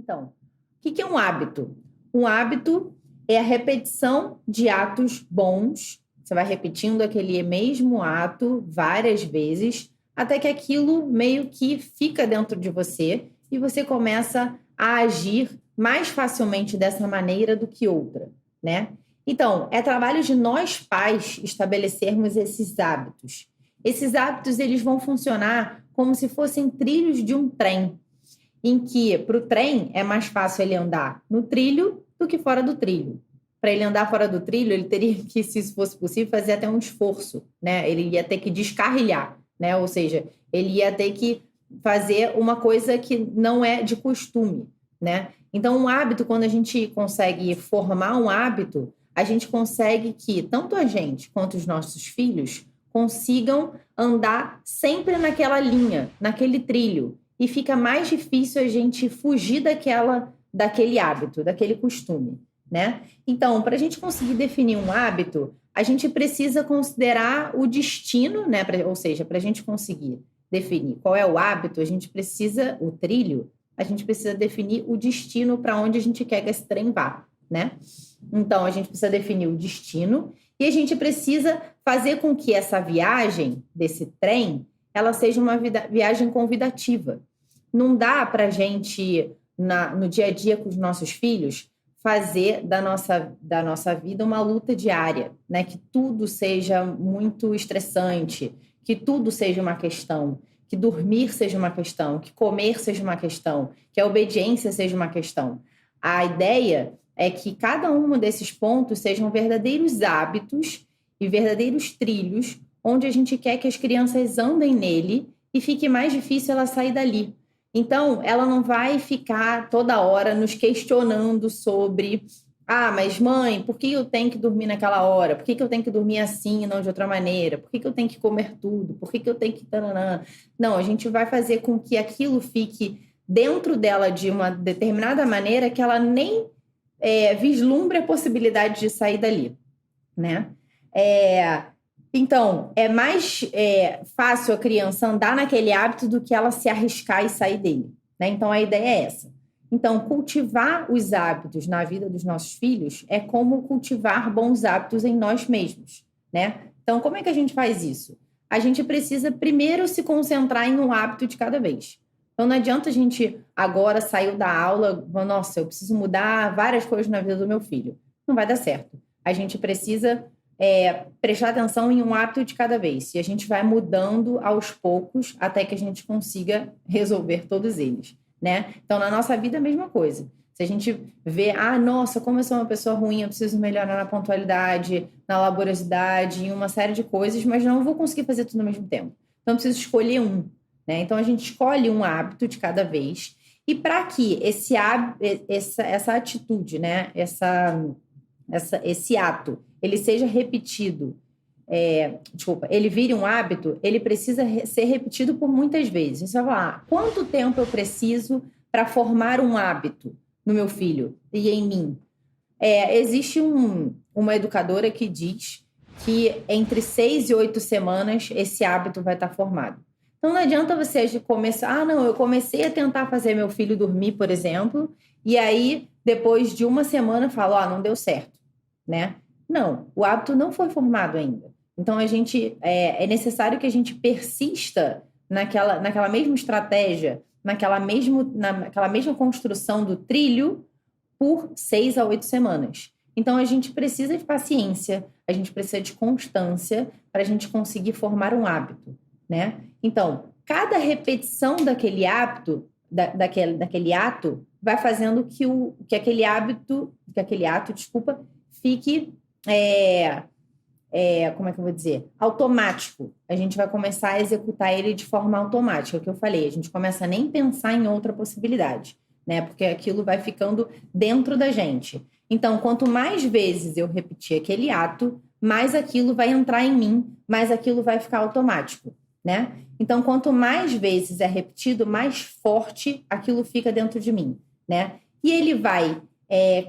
Então, o que é um hábito? Um hábito é a repetição de atos bons. Você vai repetindo aquele mesmo ato várias vezes, até que aquilo meio que fica dentro de você e você começa a agir mais facilmente dessa maneira do que outra, né? Então, é trabalho de nós pais estabelecermos esses hábitos. Esses hábitos, eles vão funcionar como se fossem trilhos de um trem, em que para o trem é mais fácil ele andar no trilho do que fora do trilho. Para ele andar fora do trilho, ele teria que, se isso fosse possível, fazer até um esforço, né? Ele ia ter que descarrilhar, né? Ou seja, ele ia ter que fazer uma coisa que não é de costume, né? Então, um hábito, quando a gente consegue formar um hábito, a gente consegue que tanto a gente quanto os nossos filhos consigam andar sempre naquela linha, naquele trilho. E fica mais difícil a gente fugir daquele hábito, daquele costume, né? Então, para a gente conseguir definir um hábito, a gente precisa considerar o destino, né? Ou seja, para a gente conseguir definir qual é o hábito, a gente precisa definir o destino para onde a gente quer que esse trem vá, né? Então, a gente precisa definir o destino e a gente precisa fazer com que essa viagem desse trem ela seja uma viagem convidativa. Não dá para a gente, no dia a dia com os nossos filhos, fazer da nossa vida uma luta diária, né? Que tudo seja muito estressante, que tudo seja uma questão, que dormir seja uma questão, que comer seja uma questão, que a obediência seja uma questão. A ideia é que cada um desses pontos sejam verdadeiros hábitos e verdadeiros trilhos onde a gente quer que as crianças andem nele e fique mais difícil ela sair dali. Então, ela não vai ficar toda hora nos questionando sobre mas mãe, por que eu tenho que dormir naquela hora? Por que eu tenho que dormir assim e não de outra maneira? Por que eu tenho que comer tudo? Por que eu tenho que... Não, a gente vai fazer com que aquilo fique dentro dela de uma determinada maneira que ela nem vislumbre a possibilidade de sair dali, né? Então, é mais fácil a criança andar naquele hábito do que ela se arriscar e sair dele, né? Então, a ideia é essa. Então, cultivar os hábitos na vida dos nossos filhos é como cultivar bons hábitos em nós mesmos, né? Então, como é que a gente faz isso? A gente precisa primeiro se concentrar em um hábito de cada vez. Então, não adianta a gente agora saiu da aula, nossa, eu preciso mudar várias coisas na vida do meu filho. Não vai dar certo. A gente precisa prestar atenção em um hábito de cada vez. E a gente vai mudando aos poucos até que a gente consiga resolver todos eles, né? Então, na nossa vida, a mesma coisa. Se a gente vê, nossa, como eu sou uma pessoa ruim, eu preciso melhorar na pontualidade, na laboriosidade, em uma série de coisas, mas não vou conseguir fazer tudo ao mesmo tempo. Então, eu preciso escolher um, né? Então, a gente escolhe um hábito de cada vez. E para que essa atitude, né? Esse ato, ele seja repetido, ele vire um hábito, ele precisa ser repetido por muitas vezes. Você vai falar, quanto tempo eu preciso para formar um hábito no meu filho e em mim? Existe uma educadora que diz que entre 6 e 8 semanas esse hábito vai estar formado. Então não adianta você começar, eu comecei a tentar fazer meu filho dormir, por exemplo, e aí depois de uma semana falo, não deu certo, né? Não, o hábito não foi formado ainda. Então, é necessário que a gente persista naquela mesma estratégia, naquela mesma construção do trilho por 6 a 8 semanas. Então, a gente precisa de paciência, a gente precisa de constância para a gente conseguir formar um hábito, né? Então, cada repetição daquele hábito, daquele ato, vai fazendo que aquele ato, fique... como é que eu vou dizer? Automático. A gente vai começar a executar ele de forma automática, é o que eu falei. A gente começa a nem pensar em outra possibilidade, né? Porque aquilo vai ficando dentro da gente. Então, quanto mais vezes eu repetir aquele ato, mais aquilo vai entrar em mim, mais aquilo vai ficar automático, né? Então, quanto mais vezes é repetido, mais forte aquilo fica dentro de mim, né? E ele vai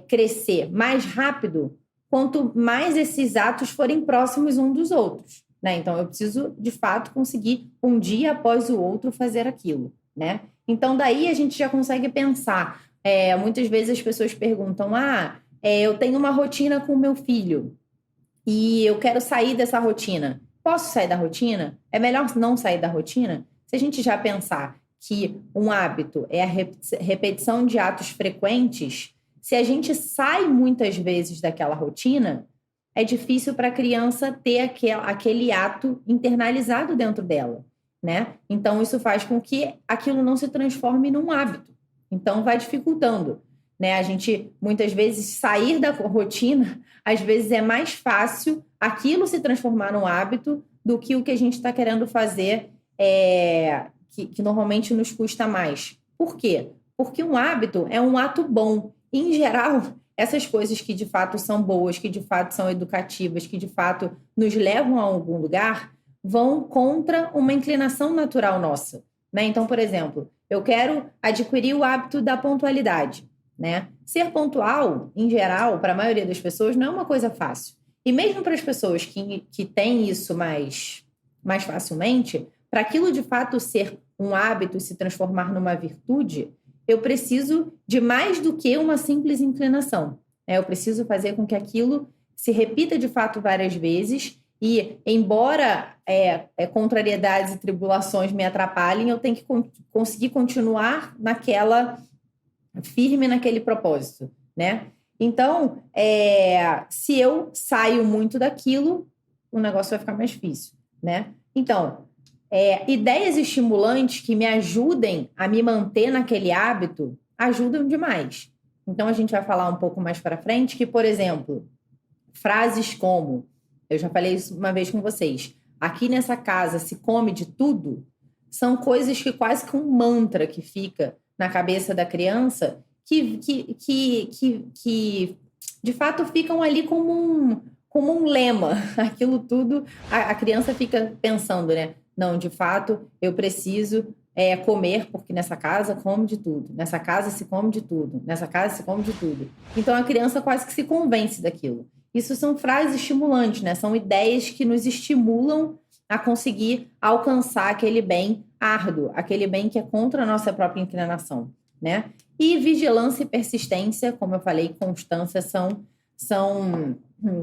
crescer mais rápido quanto mais esses atos forem próximos uns dos outros, né? Então, eu preciso, de fato, conseguir um dia após o outro fazer aquilo, né? Então, daí a gente já consegue pensar, Muitas vezes as pessoas perguntam, eu tenho uma rotina com o meu filho e eu quero sair dessa rotina. Posso sair da rotina? É melhor não sair da rotina? Se a gente já pensar que um hábito é a repetição de atos frequentes, se a gente sai muitas vezes daquela rotina, é difícil para a criança ter aquele ato internalizado dentro dela, né? Então, isso faz com que aquilo não se transforme num hábito. Então, vai dificultando, né? A gente, muitas vezes, sair da rotina, às vezes é mais fácil aquilo se transformar num hábito do que o que a gente está querendo fazer, que normalmente nos custa mais. Por quê? Porque um hábito é um ato bom. Em geral, essas coisas que de fato são boas, que de fato são educativas, que de fato nos levam a algum lugar, vão contra uma inclinação natural nossa, né? Então, por exemplo, eu quero adquirir o hábito da pontualidade, né? Ser pontual, em geral, para a maioria das pessoas, não é uma coisa fácil. E mesmo para as pessoas que têm isso mais facilmente, para aquilo de fato ser um hábito e se transformar numa virtude, eu preciso de mais do que uma simples inclinação, né? Eu preciso fazer com que aquilo se repita de fato várias vezes e, embora contrariedades e tribulações me atrapalhem, eu tenho que conseguir continuar firme naquele propósito, né? Então, se eu saio muito daquilo, o negócio vai ficar mais difícil, né? Então, ideias estimulantes que me ajudem a me manter naquele hábito ajudam demais. Então, a gente vai falar um pouco mais para frente que, por exemplo, frases como, eu já falei isso uma vez com vocês, aqui nessa casa se come de tudo, são coisas que quase que um mantra que fica na cabeça da criança que de fato ficam ali como um lema. Aquilo tudo, a criança fica pensando, né? Não, de fato, eu preciso comer, porque nessa casa come de tudo. Nessa casa se come de tudo. Nessa casa se come de tudo. Então, a criança quase que se convence daquilo. Isso são frases estimulantes, né? São ideias que nos estimulam a conseguir alcançar aquele bem árduo, aquele bem que é contra a nossa própria inclinação, né? E vigilância e persistência, como eu falei, constância são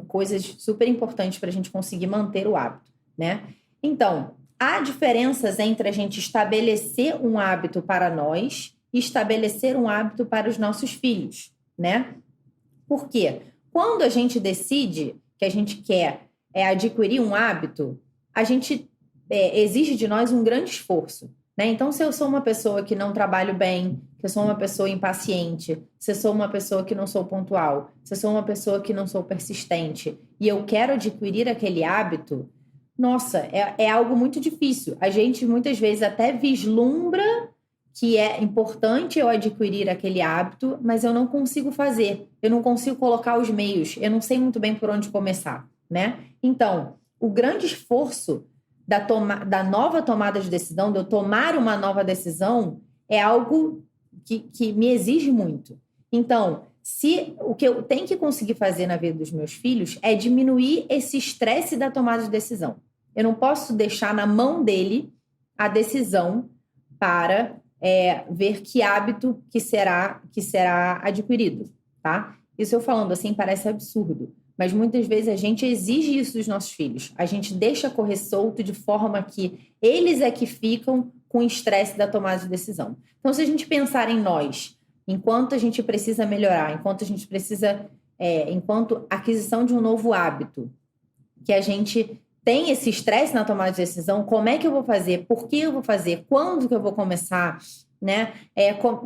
coisas super importantes para a gente conseguir manter o hábito, né? Então, há diferenças entre a gente estabelecer um hábito para nós e estabelecer um hábito para os nossos filhos, né? Por quê? Quando a gente decide que a gente quer adquirir um hábito, a gente exige de nós um grande esforço, né? Então, se eu sou uma pessoa que não trabalho bem, se eu sou uma pessoa impaciente, se eu sou uma pessoa que não sou pontual, se eu sou uma pessoa que não sou persistente e eu quero adquirir aquele hábito, nossa, é algo muito difícil. A gente muitas vezes até vislumbra que é importante eu adquirir aquele hábito, mas eu não consigo fazer, eu não consigo colocar os meios, eu não sei muito bem por onde começar, né? Então, o grande esforço da nova tomada de decisão, de eu tomar uma nova decisão, é algo que me exige muito. Então, o que eu tenho que conseguir fazer na vida dos meus filhos é diminuir esse estresse da tomada de decisão. Eu não posso deixar na mão dele a decisão para ver que hábito que será adquirido, tá? Isso eu falando assim parece absurdo, mas muitas vezes a gente exige isso dos nossos filhos. A gente deixa correr solto de forma que eles é que ficam com o estresse da tomada de decisão. Então, se a gente pensar em nós, enquanto a gente precisa melhorar, enquanto a gente precisa, enquanto aquisição de um novo hábito, que a gente tem esse estresse na tomada de decisão, como é que eu vou fazer, por que eu vou fazer, quando que eu vou começar, né?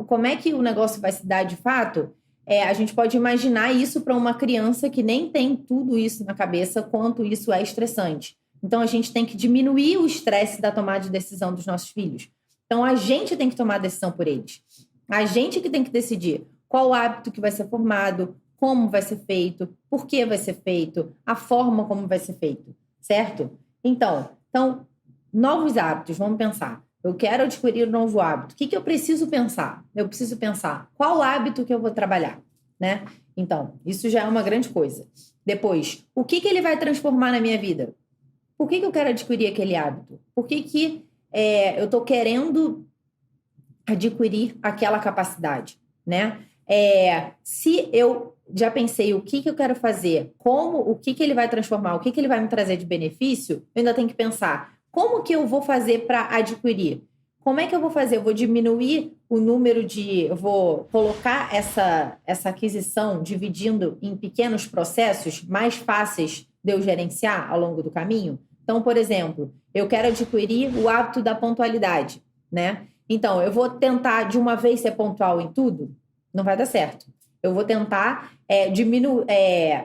Como é que o negócio vai se dar de fato? A gente pode imaginar isso para uma criança que nem tem tudo isso na cabeça, quanto isso é estressante. Então, a gente tem que diminuir o estresse da tomada de decisão dos nossos filhos. Então, a gente tem que tomar a decisão por eles. A gente que tem que decidir qual hábito que vai ser formado, como vai ser feito, por que vai ser feito, a forma como vai ser feito, certo? Então novos hábitos, vamos pensar. Eu quero adquirir um novo hábito. O que eu preciso pensar? Eu preciso pensar qual hábito que eu vou trabalhar, né? Então, isso já é uma grande coisa. Depois, o que ele vai transformar na minha vida? Por que eu quero adquirir aquele hábito? Por que eu estou querendo adquirir aquela capacidade, né? Se eu já pensei o que eu quero fazer, o que ele vai transformar, o que ele vai me trazer de benefício, eu ainda tenho que pensar como que eu vou fazer para adquirir. Como é que eu vou fazer? Eu vou diminuir o número eu vou colocar essa aquisição dividindo em pequenos processos mais fáceis de eu gerenciar ao longo do caminho? Então, por exemplo, eu quero adquirir o hábito da pontualidade, né? Então, eu vou tentar de uma vez ser pontual em tudo? Não vai dar certo. Eu vou tentar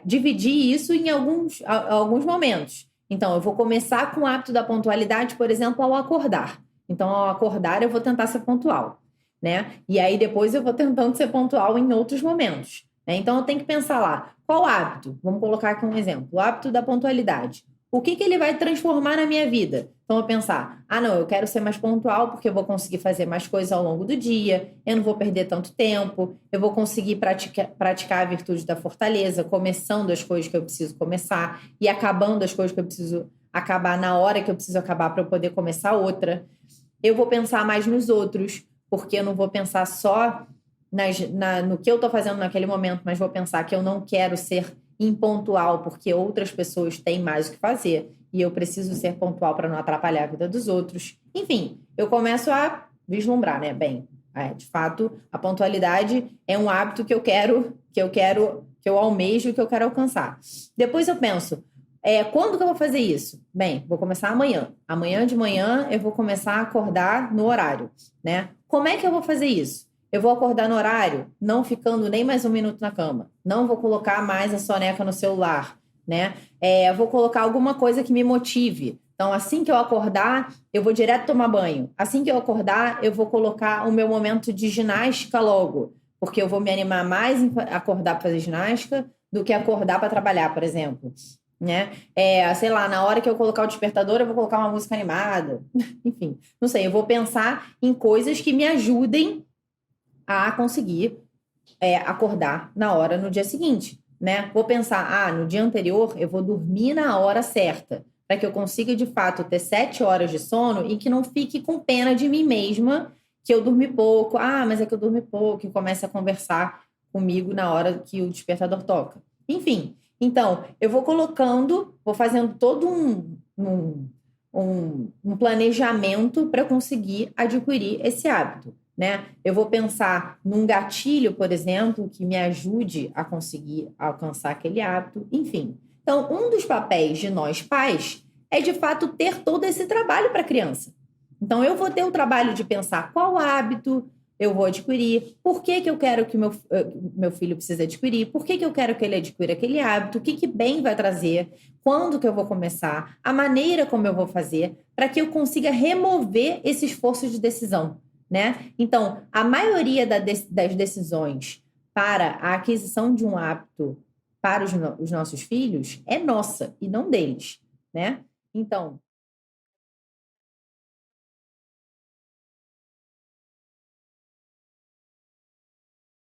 dividir isso em alguns momentos. Então, eu vou começar com o hábito da pontualidade, por exemplo, ao acordar. Então, ao acordar, eu vou tentar ser pontual, né? E aí, depois, eu vou tentando ser pontual em outros momentos, né? Então, eu tenho que pensar lá, qual hábito? Vamos colocar aqui um exemplo. O hábito da pontualidade. O que ele vai transformar na minha vida? Então, eu pensar, não, eu quero ser mais pontual porque eu vou conseguir fazer mais coisas ao longo do dia, eu não vou perder tanto tempo, eu vou conseguir praticar a virtude da fortaleza, começando as coisas que eu preciso começar e acabando as coisas que eu preciso acabar na hora que eu preciso acabar para eu poder começar outra. Eu vou pensar mais nos outros, porque eu não vou pensar só no que eu estou fazendo naquele momento, mas vou pensar que eu não quero ser impontual, porque outras pessoas têm mais o que fazer e eu preciso ser pontual para não atrapalhar a vida dos outros. Enfim, eu começo a vislumbrar, né? Bem, de fato, a pontualidade é um hábito que eu almejo, que eu quero alcançar. Depois eu penso, quando que eu vou fazer isso? Bem, vou começar amanhã. Amanhã de manhã eu vou começar a acordar no horário, né? Como é que eu vou fazer isso? Eu vou acordar no horário, não ficando nem mais um minuto na cama. Não vou colocar mais a soneca no celular, né? Eu vou colocar alguma coisa que me motive. Então, assim que eu acordar, eu vou direto tomar banho. Assim que eu acordar, eu vou colocar o meu momento de ginástica logo, porque eu vou me animar mais em acordar para fazer ginástica do que acordar para trabalhar, por exemplo, né? Sei lá, na hora que eu colocar o despertador, eu vou colocar uma música animada. Enfim, não sei, eu vou pensar em coisas que me ajudem a conseguir acordar na hora no dia seguinte, né? Vou pensar, no dia anterior eu vou dormir na hora certa, para que eu consiga, de fato, ter 7 horas de sono e que não fique com pena de mim mesma que eu dormi pouco. Mas é que eu dormi pouco, e comece a conversar comigo na hora que o despertador toca. Enfim, então, eu vou fazendo todo um planejamento para conseguir adquirir esse hábito, né? Eu vou pensar num gatilho, por exemplo, que me ajude a conseguir alcançar aquele hábito, enfim. Então, um dos papéis de nós pais é, de fato, ter todo esse trabalho para a criança. Então, eu vou ter o trabalho de pensar qual hábito eu vou adquirir, por que eu quero que meu filho precise adquirir, por que eu quero que ele adquira aquele hábito, o que bem vai trazer, quando que eu vou começar, a maneira como eu vou fazer, para que eu consiga remover esse esforço de decisão, né? Então, a maioria das decisões para a aquisição de um hábito para os nossos filhos é nossa e não deles, né? Então,